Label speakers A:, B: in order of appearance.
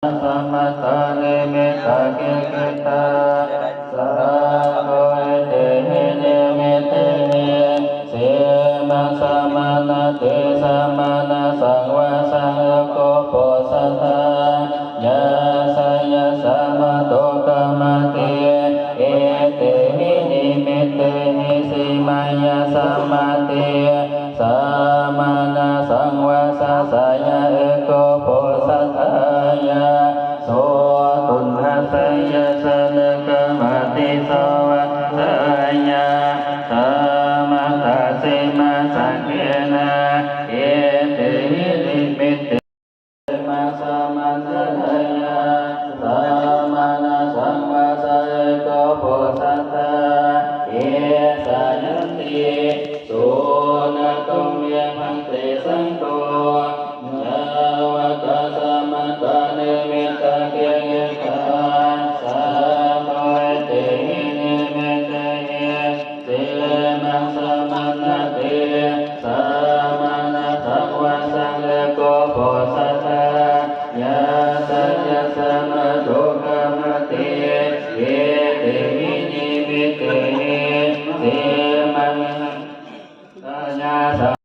A: สัมมาตาเนเมตาเกกิตาสังโฆเตหิเนเมเตเสมังสัมมานาเตสัมมานาสังวาสังโกโปสัทธายาสัยสัมมาโตกะมะเตเอเตหินิมิเตหิสิมายาสัมมาเตสัมมานาสังวาสัสยะโกโปสัทธายาโสตุนหะสยะสนะกะมะติสวัสสยาสัมมาทัสสิมาสังเกนะเอเตหินิมิตมาสัมมาสัทธายาสัมมานาสังวาสะโกโพสัตตาเอสายันติสุนัตตุเมพันเตสังโฆยาวะกะสัมมาตาเนเมตะเกยกะสัมโฆเตหิเนเมเตเสมังสัมมานาเตสัมมานาสังวาสังโกโพสัตตายาสัจจะสัมมาโตกะมะเตเย